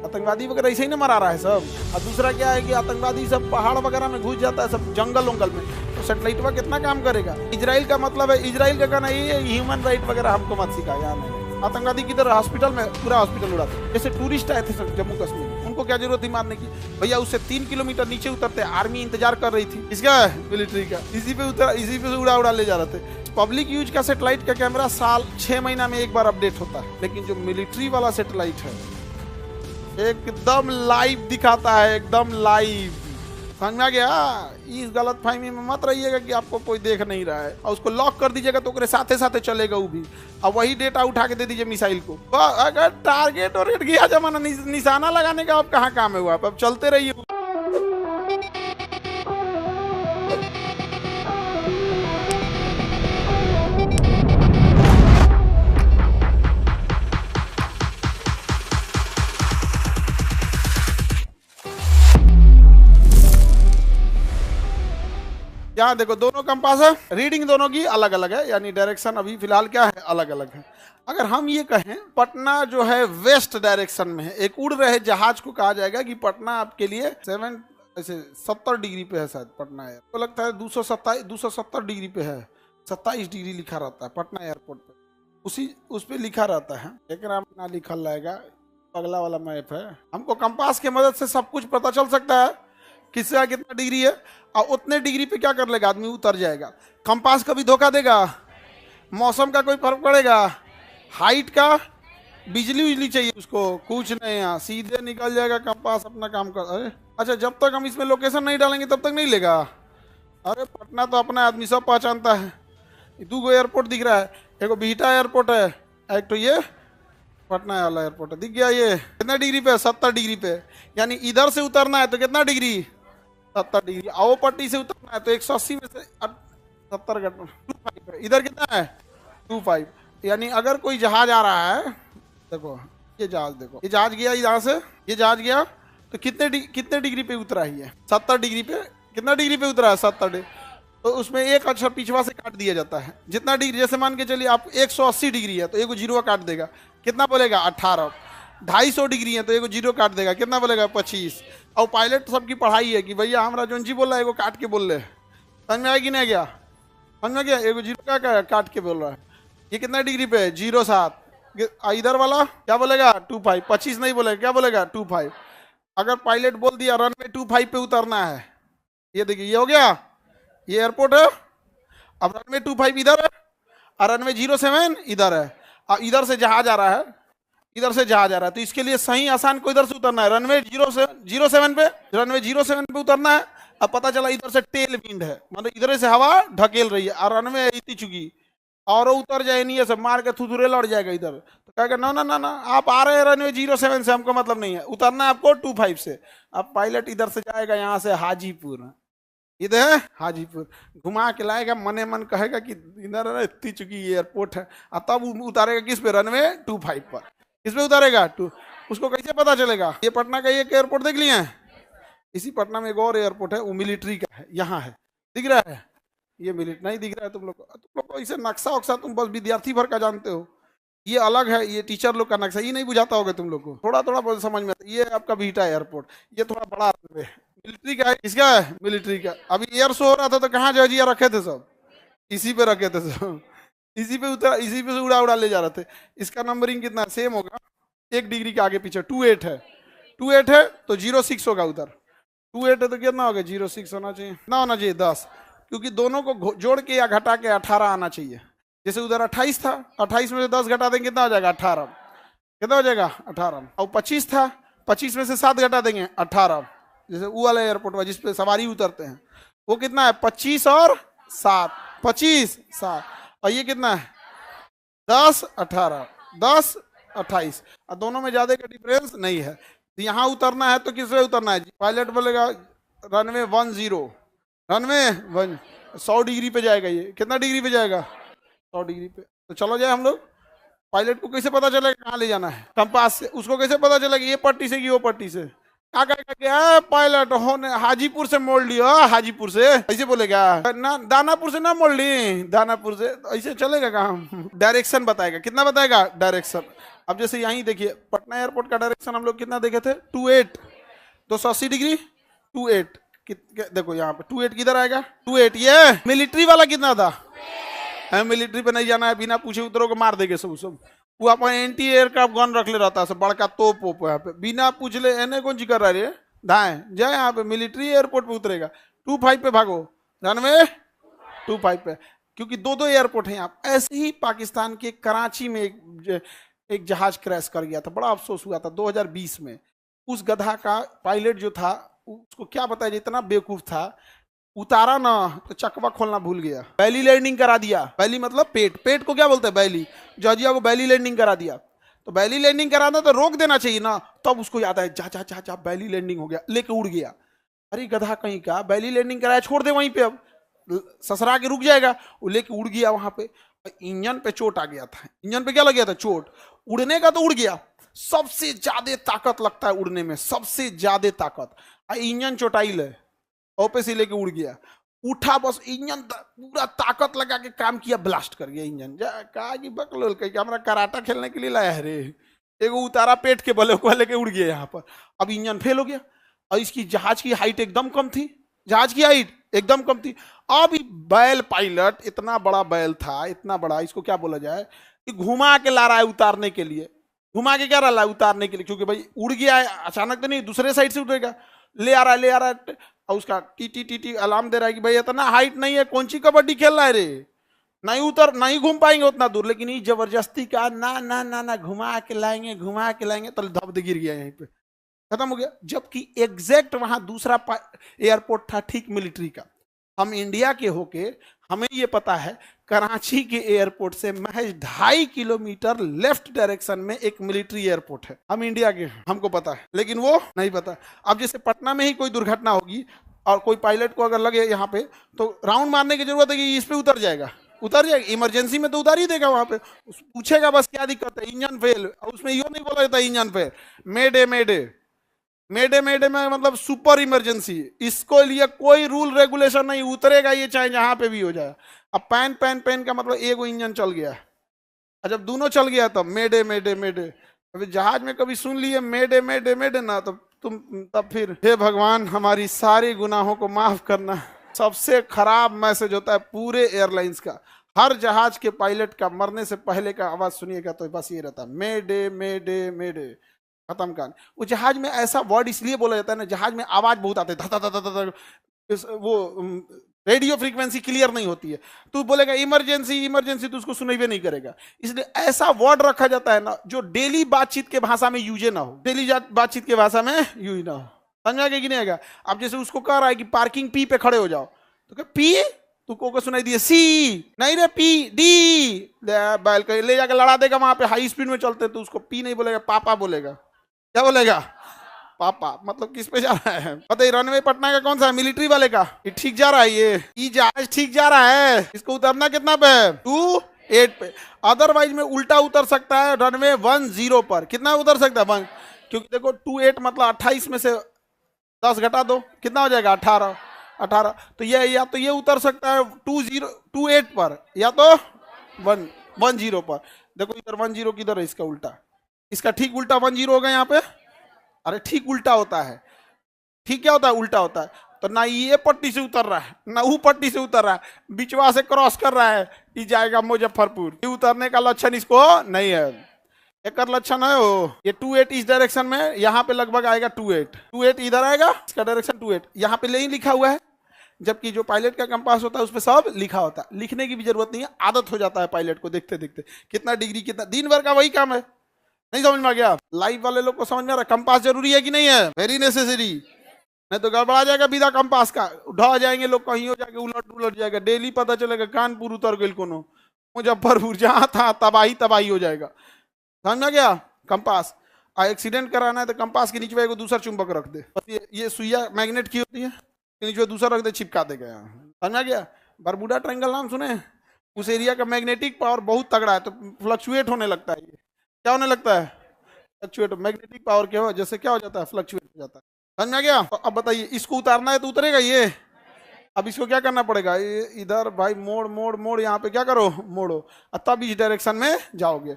आतंकवादी वगैरह ऐसे ही ना मरा रहा है सब। और दूसरा क्या है कि आतंकवादी सब पहाड़ वगैरह में घुस जाता है, सब जंगल उंगल में, तो सैटेलाइट पर कितना काम करेगा। इजराइल का मतलब है, इजराइल का कहना ये है ह्यूमन राइट वगैरह हमको मत सिखा यार। नहीं, आतंकवादी किधर हॉस्पिटल में पूरा हॉस्पिटल उड़ाते। जैसे टूरिस्ट आए थे सब जम्मू कश्मीर, उनको क्या जरूरत थी मारने की? भैया उससे 3 किलोमीटर नीचे उतरते, आर्मी इंतजार कर रही थी, इसका मिलिट्री का, इसी पे उतरा, इसी पे उड़ा ले जा रहे थे। पब्लिक यूज का सैटेलाइट का कैमरा साल 6 महीना में एक बार अपडेट होता है, लेकिन जो मिलिट्री वाला सैटेलाइट है एकदम लाइव दिखाता है, एकदम लाइव। समझ में आ गया? इस गलत फहमी में मत रहिएगा कि आपको कोई देख नहीं रहा है, और उसको लॉक कर दीजिएगा तो साथे साथे चलेगा वो भी, और वही डेटा उठा के दे दीजिए मिसाइल को। अगर टारगेट और रेट गया जमाना, निशाना लगाने का अब कहाँ काम है हुआ, अब चलते रहिए। यहाँ देखो दोनों कंपास है, रीडिंग दोनों की अलग अलग है, यानी डायरेक्शन अभी फिलहाल क्या है, अलग अलग है। अगर हम ये कहें पटना जो है वेस्ट डायरेक्शन में है, एक उड़ रहे जहाज को कहा जाएगा कि पटना आपके लिए 70 डिग्री पे है, शायद पटना है, तो लगता है 270 डिग्री पे है, 27 डिग्री लिखा रहता है पटना एयरपोर्ट पे, उस पे लिखा रहता है, लेकिन आप ना लिखल रहेगा, अगला वाला मैप है। हमको कंपास की मदद से सब कुछ पता चल सकता है किसका कितना डिग्री है, और उतने डिग्री पे क्या कर लेगा आदमी, उतर जाएगा। कंपास कभी धोखा देगा? मौसम का कोई फर्क पड़ेगा? हाइट का, बिजली चाहिए उसको, कुछ नहीं, यहाँ सीधे निकल जाएगा कंपास, अपना काम कर। अरे अच्छा, जब तक हम इसमें लोकेशन नहीं डालेंगे तब तक नहीं लेगा। अरे पटना तो अपना आदमी सब पहचानता है। 2 एयरपोर्ट दिख रहा है, एक बिहटा एयरपोर्ट है, एक तो ये पटना वाला एयरपोर्ट है, दिख गया। ये कितना डिग्री पे है? 70 डिग्री पे, यानी इधर से उतरना है तो कितना डिग्री? 70 डिग्री। आओ पट्टी से उतरना है तो 180 में से 70 घटा 25 है। इधर कितना है? 25। यानी अगर कोई जहाज आ रहा है, देखो ये जहाज, देखो ये जहाज गया यहाँ से, ये जहाज गया तो कितने डिग्री पे उतरा है? 70 डिग्री पे। कितना डिग्री पे उतरा है? 70 डिग्री। तो उसमें एक अक्षर पिछवा से काट दिया जाता है, जितना डिग्री, जैसे मान के चलिए आप 180 डिग्री है तो एक जीरो काट देगा, कितना बोलेगा? 18। 250 डिग्री है तो एक जीरो काट देगा, कितना बोलेगा? 25। और पायलट सबकी पढ़ाई है कि भैया हमरा जोन जी बोल रहा है एगो काट के बोल रहे, समझ में आएगी नहीं? गया समझ में? गया? एगो जीरो क्या काट के बोल रहा है। ये कितना डिग्री पे है? 07। इधर वाला क्या बोलेगा? 25। 25 नहीं बोलेगा, क्या बोलेगा? 25। अगर पायलट बोल दिया रनवे 25 पे उतरना है, ये देखिए ये हो गया, ये एयरपोर्ट है। अब रनवे 25 इधर है और रनवे 07 इधर है, और इधर से जहाज आ रहा है, इधर से जहाज आ रहा है, तो इसके लिए सही आसान को इधर से उतरना है, रनवे 07 पे, रनवे 07 पे उतरना है। अब पता चला इधर से टेल विंड है, मतलब इधर से हवा ढकेल रही है, और रनवे इतनी चुकी और उतर जाए नहीं है, सब मार के थुथुरे लड़ जाएगा इधर, तो कहेगा ना ना ना ना, आप आ रहे हैं रनवे 07 से, हमको मतलब नहीं है, उतरना है आपको 25 से। अब पायलट इधर से जाएगा यहाँ से हाजीपुर, इधर है हाजीपुर, घुमा के लाएगा, मने मन कहेगा कि इधर इतनी चुकी एयरपोर्ट है, और तब उतारेगा किस पे? रनवे 25 पर। किस पे उतारेगा? उसको कैसे पता चलेगा? ये पटना का एक एयरपोर्ट देख लिया है, इसी पटना में एक और एयरपोर्ट है, वो मिलिट्री का है, यहाँ है, दिख रहा है? ये मिलिट्री नहीं दिख रहा है तुम लोग को ऐसे नक्शा वक्शा तुम बस विद्यार्थी भर का जानते हो, ये अलग है, ये टीचर लोग का नक्शा, ये नहीं बुझाता होगा तुम लोग को, थोड़ा थोड़ा समझ में आता। ये आपका बिहटा एयरपोर्ट, ये थोड़ा बड़ा है, मिलिट्री का है। इसका है मिलिट्री का। अभी एयर शो हो रहा था तो कहाँ जहाजिया रखे थे? सब इसी पे रखे थे, सब इसी पे उतर, इसी पे से उड़ा ले जा रहे थे। इसका नंबरिंग कितना सेम होगा? 1 डिग्री के आगे पीछे 28 है, 28 है तो 06 होगा उधर, 28 है तो कितना होगा? 06 होना चाहिए, कितना होना चाहिए? 10, क्योंकि दोनों को जोड़ के या घटा के 18 आना चाहिए। जैसे उधर 28 था, 28 में से 10 घटा देंगे कितना हो जाएगा? 18। कितना हो जाएगा? 18। और 25 था, 25 में से 7 घटा देंगे 18। जैसे वो वाला एयरपोर्ट में जिसपे सवारी उतरते हैं, वो कितना है? 25 और 7, 25 7, और ये कितना है? 10 18, 10 28, और दोनों में ज्यादा का डिफरेंस नहीं है। तो यहाँ उतरना है तो किस पे उतरना है? पायलट बोलेगा रनवे 10, रनवे 1, 100 डिग्री पे जाएगा। ये कितना डिग्री पे जाएगा? 100 डिग्री पे। तो चलो जाए हम लोग। पायलट को कैसे पता चलेगा कहाँ ले जाना है? कंपास से। उसको कैसे पता चलेगा ये पट्टी से कि वो पट्टी से? क्या कहेगा कि पायलट होने हाजीपुर से मोड़ लियो, हाजीपुर से ऐसे बोलेगा ना, दानापुर से ना मोड़ ली, दानापुर से, ऐसे चलेगा काम? डायरेक्शन बताएगा। कितना बताएगा? डायरेक्शन। अब जैसे यहीं देखिए पटना एयरपोर्ट का डायरेक्शन हम लोग कितना देखे थे 28, 280 डिग्री 28, देखो यहाँ पे 28 किधर आएगा 28, ये मिलिट्री वाला कितना था, मिलिट्री पे नहीं जाना है, बिना पूछे उतरो को मार देंगे सब सब। वो अपन एंटी एयरक्राफ्ट गन रख ले रहता है, बड़का तोप वोप यहाँ पे, बिना पूछ ले एने कौन सी कर रहा है दाएं जाए, यहाँ पे मिलिट्री एयरपोर्ट पे उतरेगा, 25 पे भागो, रनवे 25 पे, क्योंकि दो दो एयरपोर्ट है यहाँ। ऐसे ही पाकिस्तान के कराची में एक जहाज क्रैश कर गया था, बड़ा अफसोस हुआ था 2020 में। उस गधा का पायलट जो था उसको क्या बताया, इतना बेवकूफ था, उतारा ना तो चकवा खोलना भूल गया, बैली लैंडिंग करा दिया। बैली मतलब पेट, पेट को क्या बोलते हैं बैली, जॉर्जिया को बैली लैंडिंग करा दिया। तो बैली लैंडिंग कराना तो रोक देना चाहिए ना, तब उसको याद आया जा जा जा जा बैली लैंडिंग हो गया, लेके उड़ गया। अरे गधा कहीं का, बैली लैंडिंग कराया छोड़ दे वहीं पे, अब ससरा के रुक जाएगा, वो लेके उड़ गया वहां पे। इंजन पे चोट आ गया था, इंजन पे क्या लग गया था चोट, उड़ने का तो उड़ गया, सबसे ज्यादा ताकत लगता है उड़ने में, सबसे ज्यादा ताकत, इंजन चोटाइल है, ओपे से लेके उड़ गया, उठा बस इंजन पूरा ताकत लगा के काम किया, ब्लास्ट कर गया इंजन। कहा कि बकलोल कहीं हमारा कराटा खेलने के लिए लाया है रे, एगो उतारा पेट के बले को लेके उड़ गया यहाँ पर। अब इंजन फेल हो गया, और इसकी जहाज की हाइट एकदम कम थी, जहाज की हाइट एकदम कम थी। अब बैल पायलट, इतना बड़ा बैल था, इतना बड़ा, इसको क्या बोला जाए, घुमा के ला रहा है उतारने के लिए, घुमा के क्या रहा है उतारने के लिए, क्योंकि भाई उड़ गया है अचानक तो नहीं, दूसरे साइड से उठेगा, ले आ रहा है, और उसका टी टी टी टी अलार्म दे रहा है कि भाई इतना हाइट नहीं है, कौन सी कबड्डी खेल रहा है रे, नहीं उतर, नहीं घूम पाएंगे उतना दूर। लेकिन ये जबरदस्ती का ना ना ना ना, घुमा के लाएंगे, घुमा के लाएंगे, तो धब गिर गया यहीं पे, खत्म हो गया। जबकि एग्जैक्ट वहां दूसरा एयरपोर्ट था ठीक मिलिट्री का। हम इंडिया के होके हमें ये पता है कराची के एयरपोर्ट से महज 2.5 किलोमीटर लेफ्ट डायरेक्शन में एक मिलिट्री एयरपोर्ट है, हम इंडिया के, हमको पता है, लेकिन वो नहीं पता। अब जैसे पटना में ही कोई दुर्घटना होगी और कोई पायलट को अगर लगे यहाँ पे, तो राउंड मारने की जरूरत है कि इस पे उतर जाएगा, उतर जाएगा, इमरजेंसी में तो उतार ही देगा वहां पे, पूछेगा बस क्या दिक्कत है, इंजन फेल, और उसमें यो नहीं बोला जाता इंजन फेल, मेडे मेडे मेडे मेडे में मतलब सुपर इमरजेंसी, इसको लिए कोई रूल रेगुलेशन नहीं, उतरेगा ये चाहे जहां पे भी हो जाए। अब पैन पैन पैन का मतलब एगो इंजन चल गया, और जब दोनों चल गया तब मेडे मेडे मेडे। अभी जहाज में कभी सुन लिए मेडे मेडे मेडे ना, तुम तब फिर हे भगवान हमारी सारी गुनाहों को माफ करना। सबसे खराब मैसेज होता है पूरे एयरलाइंस का, हर जहाज के पायलट का मरने से पहले का आवाज सुनिएगा तो बस ये रहता है मेडे मेडे मेडे, खत्म कर। वो जहाज में ऐसा वर्ड इसलिए बोला जाता है ना, जहाज में आवाज बहुत आती है, वो रेडियो फ्रीक्वेंसी क्लियर नहीं होती है, तू बोलेगा इमरजेंसी इमरजेंसी तो उसको सुनाई भी नहीं करेगा। इसलिए ऐसा वर्ड रखा जाता है ना जो डेली बातचीत के भाषा में यूज ना हो, डेली बातचीत के भाषा में यूज ना हो, समझा कि नहीं आएगा। अब जैसे उसको कह रहा है कि पार्किंग पी पे खड़े हो जाओ, तो क्या पी, तू को सुनाई दिए सी, नहीं रे पी डी, बैल ले जाकर लड़ा देगा, वहां पे हाई स्पीड में चलते तो उसको पी नहीं बोलेगा, पापा बोलेगा। क्या बोलेगा, पापा। मतलब किस पे जा रहा है पता ही, रनवे पटना का कौन सा है, मिलिट्री वाले का, ये ठीक जा रहा है, ये जहाज ठीक जा रहा है, इसको उतरना कितना पे, 28 पे, अदरवाइज में उल्टा उतर सकता है रनवे 10 पर। कितना उतर सकता है 1, क्योंकि देखो 28 मतलब 28 में से 10 घटा दो, कितना हो जाएगा 18, तो ये या तो ये उतर सकता है 28 पर, या तो 10 पर। देखो इधर 10 किधर है, इसका उल्टा, इसका ठीक उल्टा 10 होगा यहाँ पे। अरे ठीक उल्टा होता है, ठीक क्या होता है, उल्टा होता है। तो ना ये पट्टी से उतर रहा है ना वो पट्टी से उतर रहा है, बिचवा से क्रॉस कर रहा है, ये जाएगा मुजफ्फरपुर। ये उतरने का लक्षण इसको नहीं है, एक लक्षण है वो, ये 28 इस डायरेक्शन में, यहाँ पे लगभग आएगा 28 इधर आएगा, इसका डायरेक्शन 28 यहाँ पे नहीं लिखा हुआ है, जबकि जो पायलट का कंपास होता है उस पर सब लिखा होता है। लिखने की भी जरूरत नहीं है, आदत हो जाता है पायलट को देखते देखते, कितना डिग्री कितना, दिन भर का वही काम है। नहीं समझ में आ गया, लाइव वाले लोग को समझ में आ रहा, कंपास जरूरी है कि नहीं है, वेरी नेसेसरी, नहीं तो गड़बड़ा जाएगा बिना कंपास का, ढह जाएंगे लोग, कहीं हो जाके उलट जाएगा, डेली पता चलेगा कानपुर उतर गई कोनो, मुजफ्फरपुर, जहां था तबाही हो जाएगा। समझ में आ गया, कंपास एक्सीडेंट कराना है तो कंपास के नीचे एगो दूसरा चुंबक रख दे, ये सुइया मैग्नेट की होती है, नीचे दूसरा रख दे, चिपका देगा यहाँ। समझ में आ गया, बरबुडा ट्रायंगल नाम सुने, उस एरिया का मैग्नेटिक पावर बहुत तगड़ा है, तो फ्लक्चुएट होने लगता है, ये क्या होने लगता है, फ्लक्चुएट, मैग्नेटिक पावर के हो जैसे क्या हो जाता है, फ्लक्चुएट हो जाता है। समझ में आ गया। तो अब बताइए, इसको उतारना है तो उतरेगा ये, अब इसको क्या करना पड़ेगा, ये इधर भाई मोड़ मोड़ मोड़, यहाँ पे क्या करो, मोड़ो, तब इस डायरेक्शन में जाओगे।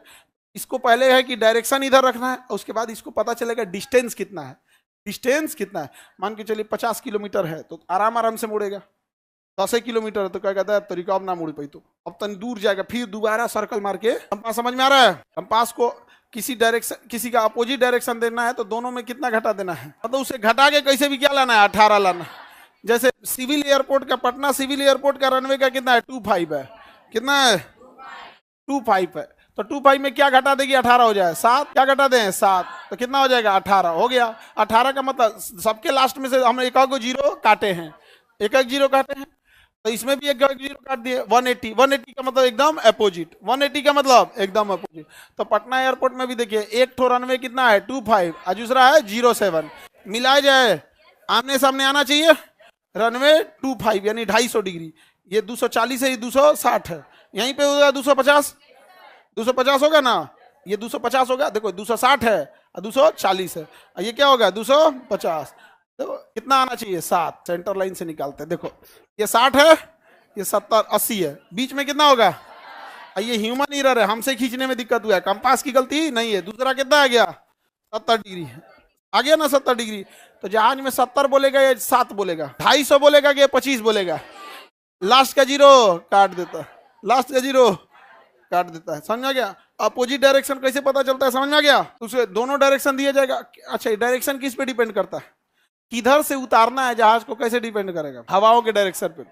इसको पहले है कि डायरेक्शन इधर रखना है, और उसके बाद इसको पता चलेगा डिस्टेंस कितना है। डिस्टेंस कितना है, मान के चलिए 50 किलोमीटर है तो आराम आराम से मुड़ेगा। 10 किलोमीटर है तो क्या कहता है तरीका अब ना मुड़ पाई, तो अब तनी दूर जाएगा, फिर दोबारा सर्कल मार के। कंपास समझ में आ रहा है? कंपास को किसी डायरेक्शन, किसी का अपोजिट डायरेक्शन देना है तो दोनों में कितना घटा देना है, मतलब उसे घटा के कैसे भी क्या लाना है, 18 लाना। जैसे सिविल एयरपोर्ट का, पटना सिविल एयरपोर्ट का रनवे का कितना है, 25 है। कितना है? 25 है। तो 25 में क्या घटा देगी, 18 हो जाए, 7 क्या घटा दें, 7, तो कितना हो जाएगा, 18 हो गया। 18 का मतलब सबके लास्ट में से हम एक को जीरो काटे हैं, एक जीरो काटे हैं, तो इसमें भी एक जीरो काट दिए। 180, 180 का मतलब एकदम अपोजिट, 180 का मतलब एकदम अपोजिट। तो पटना एयरपोर्ट में भी देखिए एक ठो रनवे कितना है, 25, और दूसरा है 07, मिलाया जाए आमने सामने आना चाहिए। रनवे 25 यानी 250 डिग्री, ये 240 है, ये 260 है, यहीं पे होगा 250, 250 होगा ना, ये 250 होगा, देखो 260 है और 240 है, और ये क्या होगा 250। तो कितना आना चाहिए, 7, सेंटर लाइन से निकालते हैं। देखो ये 60 है, ये 70, 80 है, बीच में कितना होगा, और ये ह्यूमन एरर है, हमसे खींचने में दिक्कत हुआ है, कंपास की गलती नहीं है। दूसरा कितना आ गया, 70 डिग्री आ गया ना, 70 डिग्री। तो जहाज में 70 बोलेगा या 7 बोलेगा, 250 बोलेगा कि 25 बोलेगा, लास्ट का जीरो काट देता, लास्ट का जीरो काट देता है। समझ आ गया? अपोजिट डायरेक्शन कैसे पता चलता है, समझ में आ गया? उसे दोनों डायरेक्शन दिया जाएगा। अच्छा, डायरेक्शन किस पे डिपेंड करता है, किधर से उतारना है जहाज को, कैसे डिपेंड करेगा, हवाओं के डायरेक्शन पे।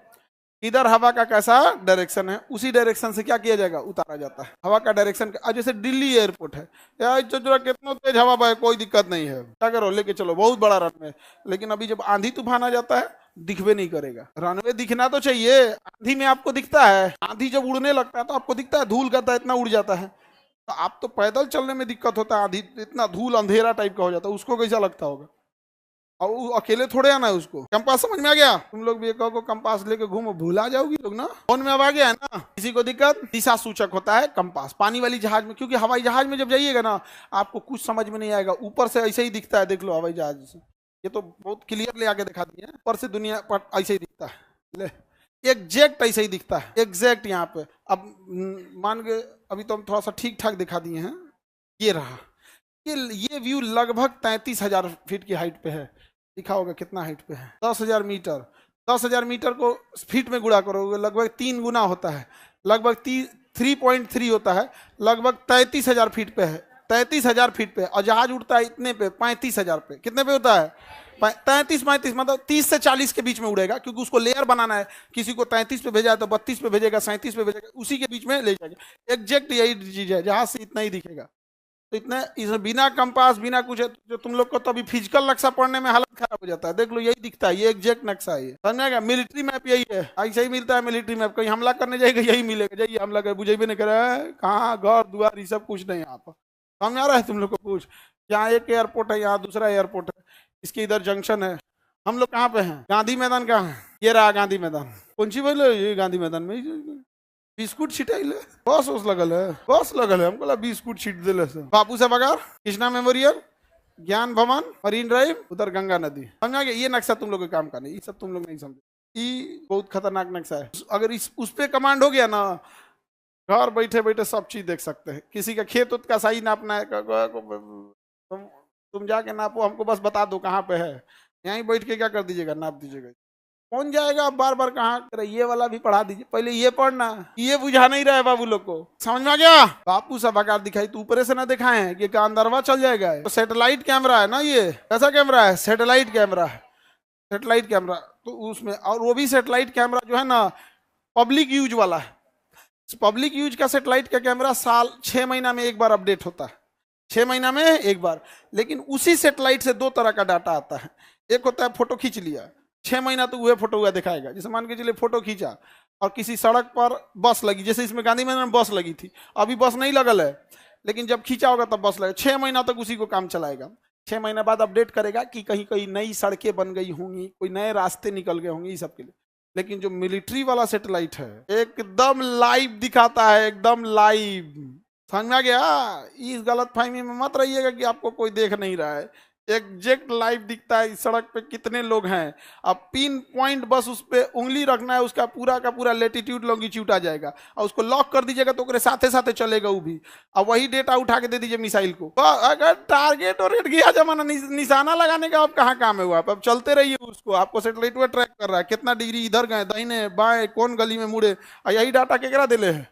इधर हवा का कैसा डायरेक्शन है, उसी डायरेक्शन से क्या किया जाएगा, उतारा जाता है। हवा का डायरेक्शन, जैसे दिल्ली एयरपोर्ट है यार, जो कितना तेज हवा बहे कोई दिक्कत नहीं है, क्या करो लेके चलो, बहुत बड़ा रनवे। लेकिन अभी जब आंधी तूफान आ जाता है दिखवे नहीं करेगा। रनवे दिखना तो चाहिए, आंधी में आपको दिखता है, आंधी जब उड़ने लगता है तो आपको दिखता है, धूल करता है इतना उड़ जाता है। तो आप तो पैदल चलने में दिक्कत होता है, आंधी इतना धूल अंधेरा टाइप का हो जाता है, उसको कैसा लगता होगा, और वो अकेले थोड़े आना है उसको। कंपास समझ में आ गया? तुम लोग भी एक को कंपास लेके घूमो, भूला जाओगी लोग ना। फोन में अब आ गया है ना, किसी को दिक्कत? दिशा सूचक होता है कंपास पानी वाली जहाज में, क्योंकि हवाई जहाज में जब जाइएगा ना आपको कुछ समझ में नहीं आएगा, ऊपर से ऐसे ही दिखता है, देख लो हवाई जहाज से, ये तो बहुत क्लियर ले आके दिखा दिए, ऊपर से दुनिया पर ऐसे ही दिखता है, ले एग्जैक्ट ऐसे ही दिखता है, एग्जैक्ट यहाँ पे। अब मान के अभी तो हम थोड़ा सा ठीक ठाक दिखा दिए हैं, ये रहा, ये व्यू लगभग 33,000 फीट की हाइट पे है, लिखा होगा कितना हाइट पे है, 10,000 मीटर। 10,000 मीटर को फीट में गुणा करोगे लगभग 3 गुना होता है, लगभग 3.3 होता है, लगभग 33,000 फीट पे है, 33,000 फीट पे। और जहाज उड़ता है इतने पे, 35,000 पे। कितने पे होता है, 33 मतलब 30 से 40 के बीच में उड़ेगा, क्योंकि उसको लेयर बनाना है। किसी को 33 पे भेजा है तो 32 पे भेजेगा, 37 पे भेजेगा, उसी के बीच में ले जाएगा। एग्जैक्ट यही चीज है, जहाज से इतना ही दिखेगा। तो इतना इसमें बिना कंपास बिना कुछ, जो तुम लोग को तो अभी फिजिकल नक्शा पढ़ने में हालत खराब हो जाता है। देख लो यही दिखता है, ये एग्जैक्ट नक्शा है, समझ गया? मिलिट्री मैप यही है, ऐसा ही मिलता है मिलिट्री मैप। कहीं हमला करने जाएगा यही मिलेगा, जाइए हमला कर, बुझेबे नहीं करे कहाँ घर द्वार ये सब कुछ नहीं यहाँ पर। समझ आ रहा है तुम लोग को? कुछ यहाँ एक एयरपोर्ट है, यहाँ दूसरा एयरपोर्ट है, इसके इधर जंक्शन है। हम लोग कहाँ पे हैं, गांधी मैदान कहाँ है, ये रहा गांधी मैदान। कौन सी बोले, ये गांधी मैदान में बिस्कुट छिटाइले, बस उस लगल है, बस लगल है, हमको बिस्कुट छिट दिले से। बापू साहब अगर कृष्णा मेमोरियल, ज्ञान भवन, मरीन ड्राइव, उधर गंगा नदी। समझा गया? ये नक्शा तुम लोग के काम का नहीं, ये सब तुम लोग नहीं समझे, ये बहुत खतरनाक नक्शा है। अगर उस पे कमांड हो गया ना, घर बैठे बैठे सब चीज देख सकते हैं। किसी का खेत उत का सही नापना है, तुम जाके नापो, हमको बस बता दो कहाँ पे है, यहीं बैठ के क्या कर दीजिएगा, नाप दीजिएगा। कौन जाएगा बार बार कहाँ, ये वाला भी पढ़ा दीजिए, पहले ये पढ़ना, ये बुझा नहीं रहा है बाबू लोग को। समझ में आ गया? बापू सब आकार दिखाई तो ऊपर से ना दिखाए हैं कि अंदरवा चल जाएगा। तो सैटेलाइट कैमरा है ना, ये कैसा कैमरा है, सैटेलाइट कैमरा है, सैटेलाइट कैमरा। तो उसमें, और वो भी सैटेलाइट कैमरा जो है ना पब्लिक यूज वाला है। पब्लिक यूज का सैटेलाइट का कैमरा 6 महीना में एक बार अपडेट होता है, 6 महीना में एक बार। लेकिन उसी सैटेलाइट से 2 तरह का डाटा आता है। एक होता है फोटो खींच लिया, 6 महीना तो वह फोटो हुआ दिखाएगा। जैसे मान के चलिए फोटो खींचा और किसी सड़क पर बस लगी, जैसे इसमें गांधी मैदान में बस लगी थी, अभी बस नहीं लगल है, लेकिन जब खींचा होगा तब बस लगेगा। 6 महीना तक उसी को काम चलाएगा। 6 महीना बाद अपडेट करेगा कि कहीं कहीं नई सड़कें बन गई होंगी, कोई नए रास्ते निकल गए होंगे, ये सब के लिए। लेकिन जो मिलिट्री वाला सैटेलाइट है एकदम लाइव दिखाता है, एकदम लाइव। समझ में आ गया? इस गलत फहमी में मत रहिएगा कि आपको कोई देख नहीं रहा है। एग्जैक्ट लाइव दिखता है इस सड़क पे कितने लोग हैं। अब पिन पॉइंट बस उस पे उंगली रखना है, उसका पूरा का पूरा लेटीट्यूड लॉन्गिट्यूड आ जाएगा और उसको लॉक कर दीजिएगा तो साथे साथे चलेगा वो भी। अब वही डेटा उठा के दे दीजिए मिसाइल को। तो अगर टारगेट और रेट गया जमाना, निशाना लगाने का अब कहाँ काम है वो। अब चलते रहिए उसको, आपको सैटेलाइट में ट्रैक कर रहा है कितना डिग्री इधर गए, दाहिने बाएं, कौन गली में मुड़े, और यही डाटा केकरा दिले है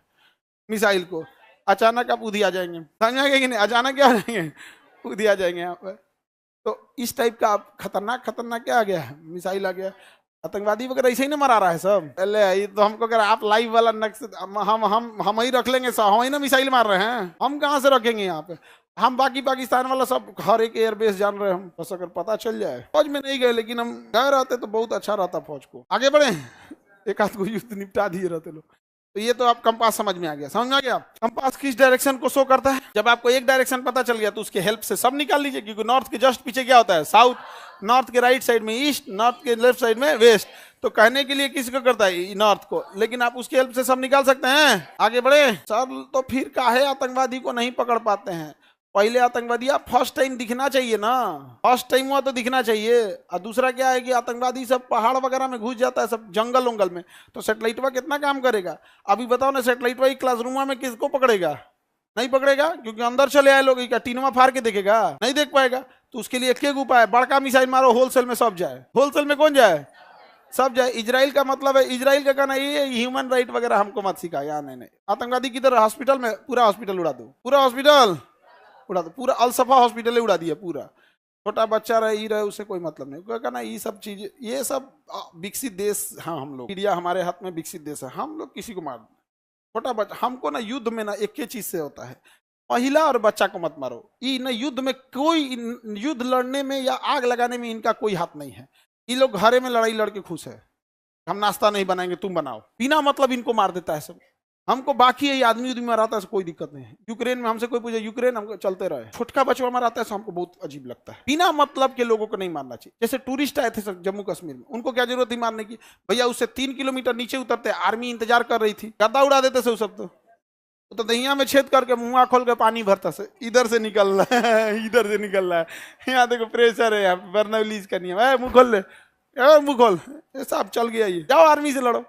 मिसाइल को। अचानक आप उधी आ जाएंगे, समझ गए कि नहीं, अचानक क्या आ जाएंगे, उधी आ जाएंगे यहाँ पर। तो इस टाइप का आप खतरनाक खतरनाक क्या आ गया है, मिसाइल आ गया। आतंकवादी वगैरह ऐसे ही ना मरा रहा है सब। पहले ये तो हमको अगर आप लाइव वाला नक्श हम ही रख लेंगे, हम ही ना मिसाइल मार रहे हैं, हम कहाँ से रखेंगे यहाँ पे। हम बाकी पाकिस्तान वाला सब हर एक एयरबेस जान रहे हैं हम, बस अगर पता चल जाए। फौज में नहीं गए लेकिन हम गए रहते तो बहुत अच्छा रहता फौज को। आगे बढ़े, एक आध को युद्ध निपटा दिए रहते लोग। तो ये तो आप कंपास समझ में आ गया, समझ में आ गया। कंपास किस डायरेक्शन को शो करता है, जब आपको एक डायरेक्शन पता चल गया तो उसके हेल्प से सब निकाल लीजिए, क्योंकि नॉर्थ के जस्ट पीछे क्या होता है साउथ, नॉर्थ के राइट साइड में ईस्ट, नॉर्थ के लेफ्ट साइड में वेस्ट। तो कहने के लिए किसको करता है, नॉर्थ को, लेकिन आप उसकी हेल्प से सब निकाल सकते हैं। आगे बढ़े सर, तो फिर काहे आतंकवादी को नहीं पकड़ पाते हैं। पहले आतंकवादी आप फर्स्ट टाइम दिखना चाहिए ना, फर्स्ट टाइम हुआ तो दिखना चाहिए। और दूसरा क्या है कि आतंकवादी सब पहाड़ वगैरह में घुस जाता है, सब जंगल उंगल में, तो सैटेलाइटवा कितना काम करेगा। अभी बताओ ना, सैटेलाइटवा क्लासरूम में किसको पकड़ेगा, नहीं पकड़ेगा, क्योंकि अंदर चले आए लोग, क्या टीनवा फाड़ के देखेगा, नहीं देख पाएगा। तो उसके लिए एक उपाय है, बड़का मिसाइल मारो, होलसेल में सब जाए। होलसेल में कौन जाए, सब जाए। इजराइल का मतलब है, इजराइल का कहना ये ह्यूमन राइट वगैरह हमको मत सिखा यहाँ, नहीं। आतंकवादी किधर, हॉस्पिटल में, पूरा हॉस्पिटल उड़ा दो, पूरा हॉस्पिटल उड़ा दो, पूरा अलसफा हॉस्पिटल उड़ा दिया पूरा। छोटा बच्चा रहे ही रहे, उससे कोई मतलब नहीं। कहना ये सब चीजें, ये सब विकसित देश, हाँ हम लोग, मीडिया हमारे हाथ में विकसित देश है, हम लोग किसी को मार, छोटा बच्चा हमको ना युद्ध में ना एक ही चीज से होता है, महिला और बच्चा को मत मारो। ये ना युद्ध में कोई, युद्ध लड़ने में या आग लगाने में इनका कोई हाथ नहीं है। ये लोग घरे में लड़ाई लड़के खुश है, हम नाश्ता नहीं बनाएंगे तुम बनाओ, बिना मतलब इनको मार देता है सब। हमको बाकी ये आदमी उदमी मराता है कोई दिक्कत नहीं है। यूक्रेन में हमसे कोई पूछे, यूक्रेन हमको चलते रहे, छोटका बचवा मराता है तो हमको बहुत अजीब लगता है। बिना मतलब के लोगों को नहीं मारना चाहिए। जैसे टूरिस्ट आए थे जम्मू कश्मीर में, उनको क्या जरूरत थी मारने की, भैया उससे 3 किलोमीटर नीचे उतरते, आर्मी इंतजार कर रही थी, गद्दा उड़ा देते से सब। तो दहिया में छेद करके मुंह खोल के पानी भरता से, इधर से निकल रहा है, इधर से निकल रहा है, यहाँ देखो प्रेशर है, यहाँ बर्नौलीज करनी है, मुंह खोल ले, मुंह खोल, ये सब चल गया, ये जाओ आर्मी से लड़ो।